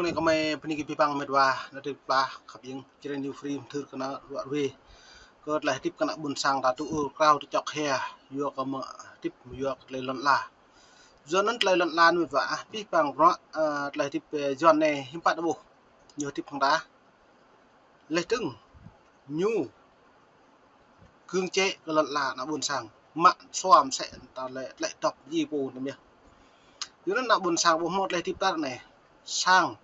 này có mấy phần cái băng mệt và nó được ba khắp những trên new free thử cái nó loại về có lại tiếp cái nó buồn sang ta tụ cao tụ chọc hè vừa có mà tiếp vừa lên lần là do nó lên lần là mệt và biết bằng rõ lại tiếp giòn này hiếm bắt đâu nhiều tiếp thằng đá lấy trứng nhu cương chế cái lần là nó buồn sang mặn xoàm sẽ ta lại tập gì bù nữa nhỉ nếu nó buồn sang bộ một lại tiếp ta này sang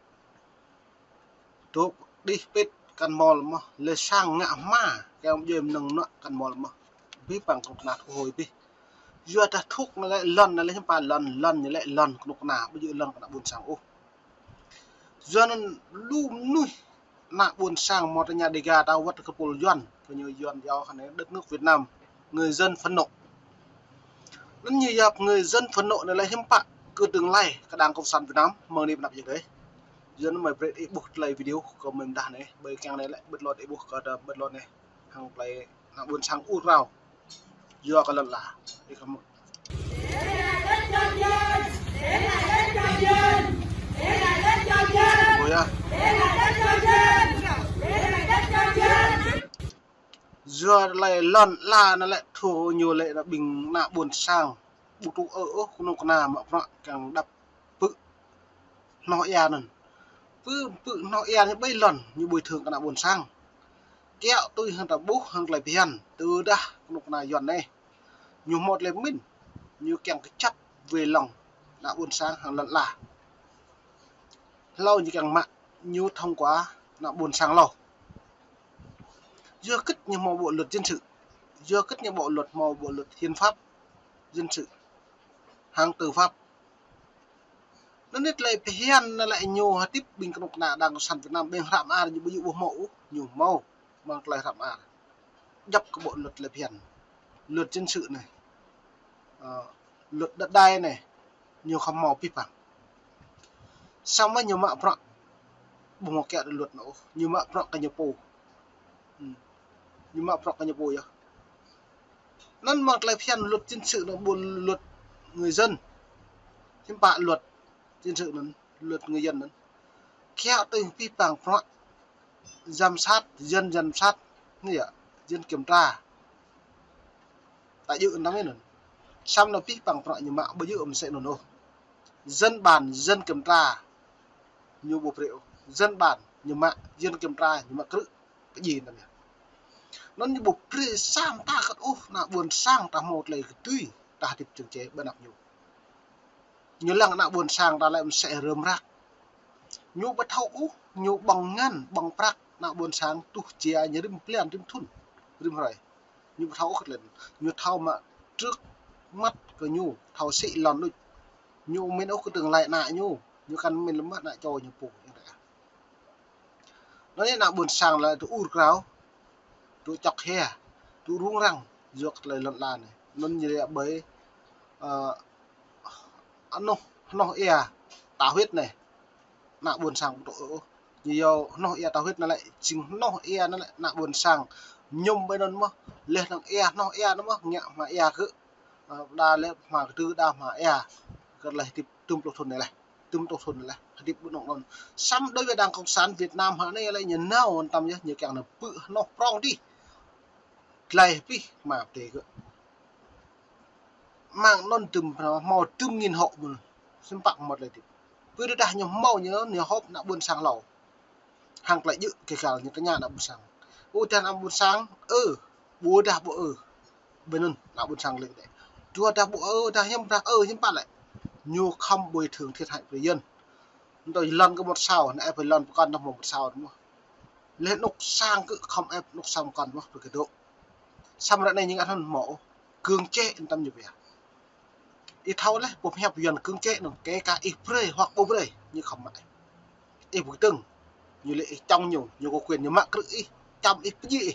tuh đi pit kan mol mà le sang ngã ma cái ông dêm nâng nọ kan mol mà biết bằng cục nát hồi bi giờ ta thúc nó lại lần nó lên ba lần như lại lần cục nát bây giờ lần nó buồn sang ô giờ nó lum nuôi nạ buồn sang một nhà đề gà đau vắt cái pol yuan cái nhiều yuan do khả năng đất nước Việt Nam người dân phẫn nộ nó như gặp người dân phẫn nộ này lại hiếm bạn cứ tương lai cái đảng cộng sản Việt Nam mở niệm nạp gì đấy giờ nó mày break ebook play video của mình đã này bởi càng này lại bật lọt ebook có bật lọt này hàng play hàng buôn sang u rau giờ có lần là đi không rồi à giờ lại lần là nó lại thua nhiều lệ là bình nạ buồn sang bút tụ ở không có nào mà nó càng đập bự nó ya nè bự nó ya như bây lần như bồi thường cái nào buồn sang kéo tôi hơn là bố hơn lại biển từ đã lúc này dọn này nhiều một lên mình như kèm cái chấp về lòng đã buồn sang hàng lần là lâu như càng mặn như thông qua đã buồn sang lâu chưa cất như một bộ luật dân sự chưa cất như bộ luật hiến pháp dân sự hàng tư pháp nó nét lại hiền nó lại nhiều tiếp bình công nạ đang sản Việt Nam bên rạm a như ví dụ bộ mẫu nhiều màu mà lại rạm a dập cái bộ luật lại hiền luật dân sự này luật đất đai này nhiều không màu pip bằng xong với nhiều mạ prọ bộ một kẹo luật nó nhiều mạ prọ cái nhiều bù nhiều mạ prọ cái nhiều bù vậy nó mặc lại hiền luật dân sự là bộ luật người dân thêm bạn luật dân sự là luật người dân kéo từ pip bằng prọ giám sát dân sát như vậy dân kiểm tra tại dự nó mới nữa xong là pip bằng prọ nhiều mạ bây giờ mình sẽ nổ dân bản dân kiểm tra nhiều bộ rượu dân bản nhiều mạ dân kiểm tra nhiều mạ cứ cái gì này nó như bộ rượu sang ta cất ô là buồn sang ta một lời tùy ta tiếp trường chế bên nào nhiều như lần nào buồn sang ta lại sẽ rơm rác nhu bắt thấu nhu bằng ngăn bằng prak nào buồn sang tu chia như rìm plan rìm thun rìm rồi nhu thấu khất lên nhu thâu mà trước mắt cái nhu thâu xị lòn đôi nhu mấy nó cứ từng lại nại nhu căn mình lắm lại cho nhu phủ như vậy nó nên nào buồn sang là tu ur ráo tu chọc he tu rung răng dược lời lợn là này nó như vậy bởi nó táo huyết này nạ buồn sang độ nhiều nó táo huyết nó lại chính nó lại nạ buồn sang nhung bên nó mà lên nó nó mà nhẹ mà cứ đa lên mà tư đa mà cái này thì tum tổ thôn này thì bút động luôn xăm đối với đảng cộng sản Việt Nam họ này lại nhìn nào quan tâm nhé nhiều càng là bự nó prong đi lại đi mà để mang non tùm màu tùm nghìn hộ mà xem bạc một lại thì cứ đưa ra nhiều màu nhớ nhiều hộp đã buôn sang lầu hàng lại dự kể cả những cái nhà đã buôn sang ô tiền ăn buôn sang búa đạp bộ bên nun đã buôn sang lên đấy chùa đạp bộ đạp hiếm bạn lại nhiều không bồi thường thiệt hại người dân tôi lần có một sao này phải lần con một sao đúng không lên nục sang cứ không ép nục sang còn mất được cái độ xong rồi này những ăn mổ cương chế tâm như vậy đi thâu đấy bộ hẹp dần cương chế nó kể cả ít rơi hoặc bố rơi nhưng không mãi ít buổi từng như lệ trong nhiều có quyền nhiều mạng cứ trong ít cái gì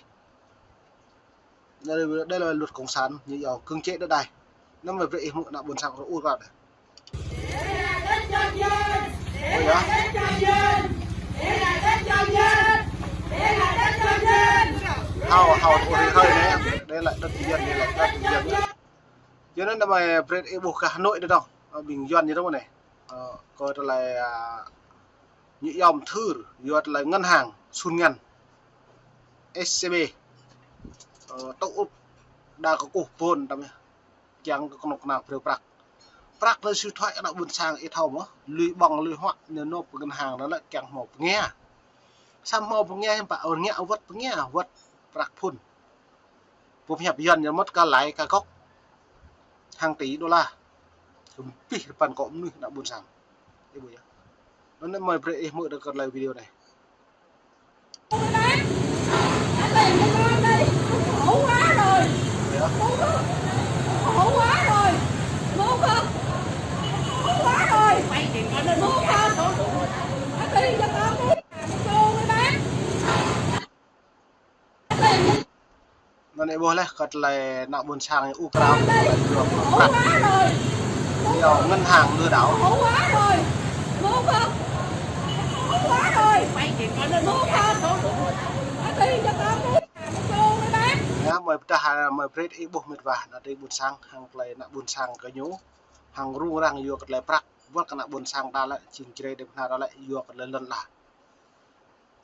đây là luật cộng sản như giờ cương chế đất đai nó mà vậy mượn là buồn sang nó u vào này hào hơi đấy đây lại đất dân đây là đất dân cho nên là mày bread ebook cả Hà Nội được không bình dân như thế này coi là như yom thư yot là ngân hàng sun ngân SCB tụ đã có cục vốn đâm chẳng có nọc nào đều prak nơi siêu thoại đã buôn sang ít hậu mà lùi bằng lùi hoạn nếu nộp ngân hàng đó lại càng một nghe sam mò nghe em bảo nghe nghe vật prak phunผมอยากยันยังมัดกาไหลกากอกhàng tỷ đô laผมปีปันกอมนึงđã buôn sang cái buổi nó nên mời pre mới được coi lại video này khổ quá rồi khổ quá rồi muốn không khổ quá rồi mày thì có nên muốn không nó tiền cho con muốn cô với bác nó này boleh kat lại nak buôn sang Ukraine khổ quá rồi nhiều ngân hàng lừa đảo khổ quá rồi muốn không khổ quá rồi mày thì có nên muốn không nó tiền cho con muốn cô với bác ya mời ta mời pre ibu mit và đã đi buôn sang hàng lại nak buôn sang cái nhú hàng rung rang vô kat lại prak vắt cái nak buôn sang ta lại chỉnh chơi được nào đó lại vô kat lại lần là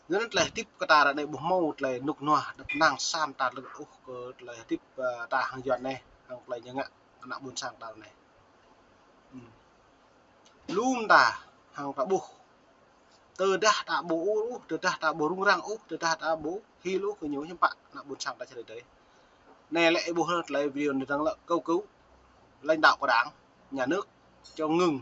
nên là tiếp cái ta là đây bộ màu là nục nòa đập nàng san ta lực là tiếp ta hàng dọn này hàng lại như ngạ nak buôn sang ta này luôn ta hàng ta bu từ đã bố rung rang từ đã bố khi lúc cái nhú như bạn nak buôn sang ta chơi đấy này lại bu hơn lại video này đang là câu cứu lãnh đạo của đảng nhà nước cho ngừng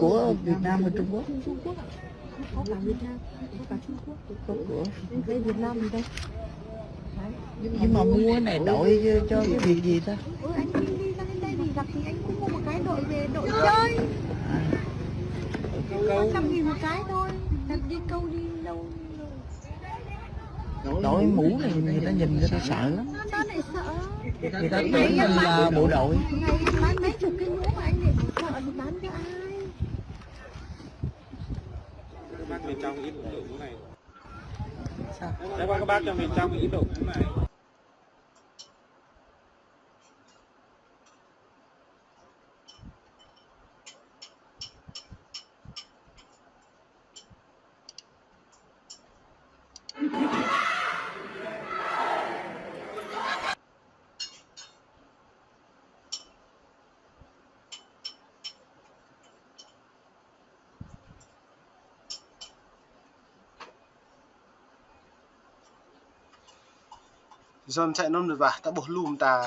của Việt Nam và Trung Quốc. Trung Quốc ạ, có cả Việt Nam, có cả Trung Quốc, của cái Việt Nam mình đây. Đấy. Nhưng mà mua cái này đội cho cái việc gì ta? Anh đi ra đến đây thì gặp thì anh cũng mua một cái đội về đội chơi. 100.000 một cái thôi, thật đi câu đi đâu. Đội mũ này người ta nhìn người ta sợ lắm. Sao lại sợ? Người ta tưởng mình là bộ đội. Ngày bán mấy chục cái mũ mà anh lại sợ thì bán cho ai? Các bác bên trong ít độ mũ này. Sao? Các bác cho bên trong ít độ mũ này. dân chạy nôm được và ta bổ lùm ta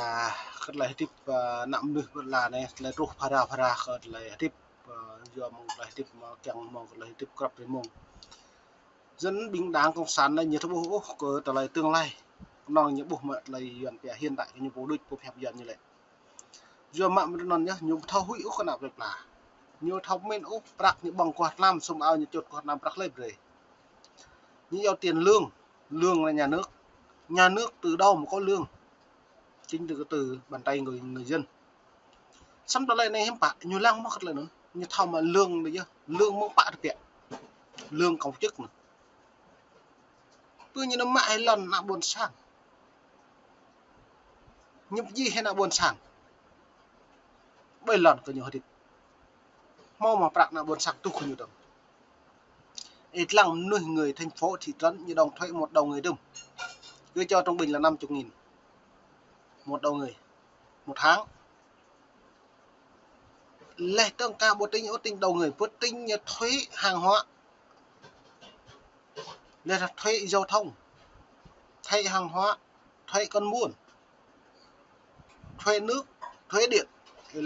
cất lại tiếp nặng được vẫn là này lại rút phara cất lại tiếp giờ một lại tiếp chẳng một lại tiếp cặp với mông dân bình đáng cộng sản này nhiều thứ bố có trở lại tương lai nó những bộ mẹ lại hiện tại như bố địch bộ hẹp dần như vậy giờ mạng nó nhá nhiều thao hủy úc nào việc là nhiều thao men úc bạc những bằng quạt làm xong ao như chuột quạt làm bạc lên rồi những giao tiền lương là nhà nước từ đâu mà có lương chính từ bàn tay người dân xong đó lại này em bạn nhiều lăng mắc lại nữa như thao mà lương đấy chứ lương mong bạn được kiện lương công chức nữa cứ như nó mãi lần là buồn sang nhập gì hay là buồn sang bây lần có nhiều thịt mau mà bạc là buồn sang tu không nhiều đồng ít lăng nuôi người thành phố thị trấn như đồng thuế một đầu người đông cứ cho trung bình là 50.000 một đầu người một tháng lệ tương ca bộ tinh ưu tinh đầu người bộ tinh như thuế hàng hóa đây là thuế giao thông thuế hàng hóa thuế con buôn thuế nước thuế điện thì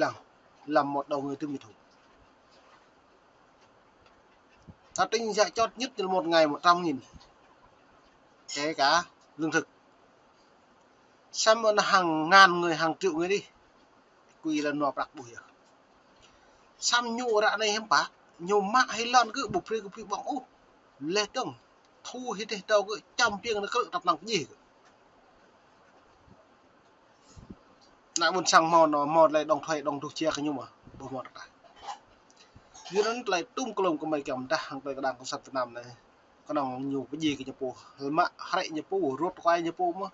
làm một đầu người tương biệt thủ ta tinh dạy cho nhất là một ngày 100.000 kể cả lương thực Xem mà hàng ngàn người hàng triệu người đi quy là nọ bạc bùi sam nhu ra này em bả nhu mạ hay lon cứ bục phê bỏng ô lê tông thu hết đâu cứ trăm piêng nó cứ tập nặng gì lại muốn sang mò lại đồng thuê đồng thuộc chia cái nhung mà bộ mọt cả dưới nó lại tung cái lồng của mày cầm ta hàng tay cái đàn con sắt Việt Nam này có đồng nhiều cái gì cái nhà po mạ hại nhà po rốt quay nhà po mà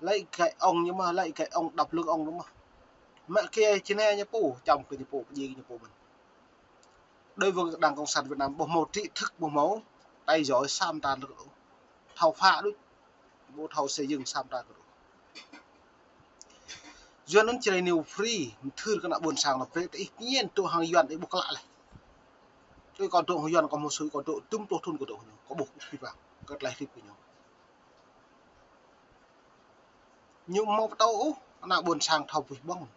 lấy cái ông nhưng mà lấy cái ông đập lưng ông đúng không mẹ kia trên này nhà po chồng cái nhà po cái gì cái nhà po mình đối với đảng cộng sản Việt Nam bộ một trị thức bộ máu tay giỏi sam tàn được thầu phá đúng bộ thầu xây dựng sam tàn được duyên nó chỉ là nhiều free thư cái nào buồn sàng là phải ít nhiên tụ hàng yuan để buộc lại này tôi còn tụ hàng yuan còn một số còn tụ tung tụ thun của tụ có buộc phi vào cất lại phi của nhau nhiều một tàu nào buồn sàng thầu với bông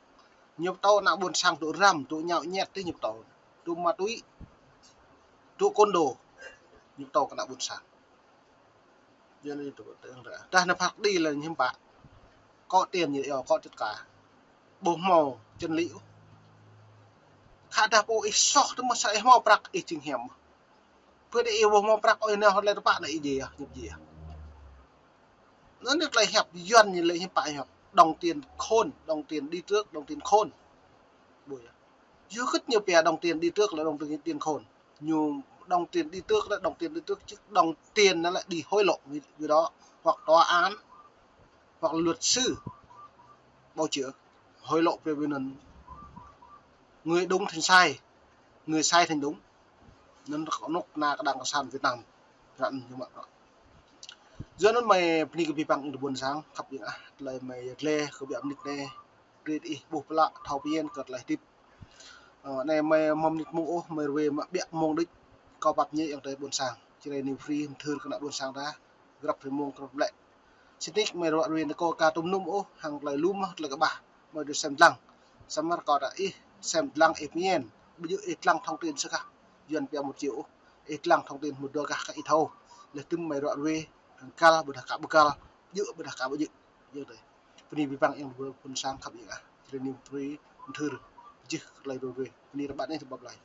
nhiều tàu nào buồn sàng tụ ram tụ nhạo nhẹt tới nhiều tàu tụ ma túy tụ côn đồ nhiều tàu cái nào buồn sàng cho nên tụ tưởng là ta nó phát đi là như bạn có tiền như vậy có tất cả bố màu chân liễu khá đạp ô ít sọt mà sẽ màu bạc ít chừng hẻm vừa để yêu màu bạc ôi nào lại bạn này gì à nhập gì à nó được lại hẹp dần như lại như bài hẹp đồng tiền khôn đồng tiền đi trước đồng tiền khôn bùi dưới rất nhiều bè đồng tiền đi trước là đồng tiền khôn nhiều đồng tiền đi trước là đồng tiền đi trước chứ đồng tiền nó lại đi hối lộ như đó hoặc tòa án hoặc luật sư bào chữa hối lộ về bên người đúng thành sai người sai thành đúng nên có lúc là cái đảng cộng sản Việt Nam rặn như vậy đó giờ nó mày đi cái bằng được buồn sáng khắp những lời mày lê có bị âm nịch nè đi đi buộc lại thầu biên cật lại tiếp này mày mong nịch mũ mày về mà biện mong đích có bạc nhẹ ở đây buồn sáng chỉ này niềm free thường cái buồn sáng ra gặp phải mong gặp lại xin thích mày rồi riêng có ca tôm nung ô hàng lại lúm là các bà mày được xem lăng xem mắt có đã ít xem lăng ít nhiên bây giờ ít lăng thông tin sao cả dần bèo 1 triệu ít lăng thông tin một đôi cả ít thâu là từng mày rồi về hàng cal bữa cả bữa cal dự bữa cả bữa dự như thế vì vì bằng em vừa buồn sáng khắp những chỉ là niềm free thường chứ lại rồi về vì các bạn ấy thì bọc lại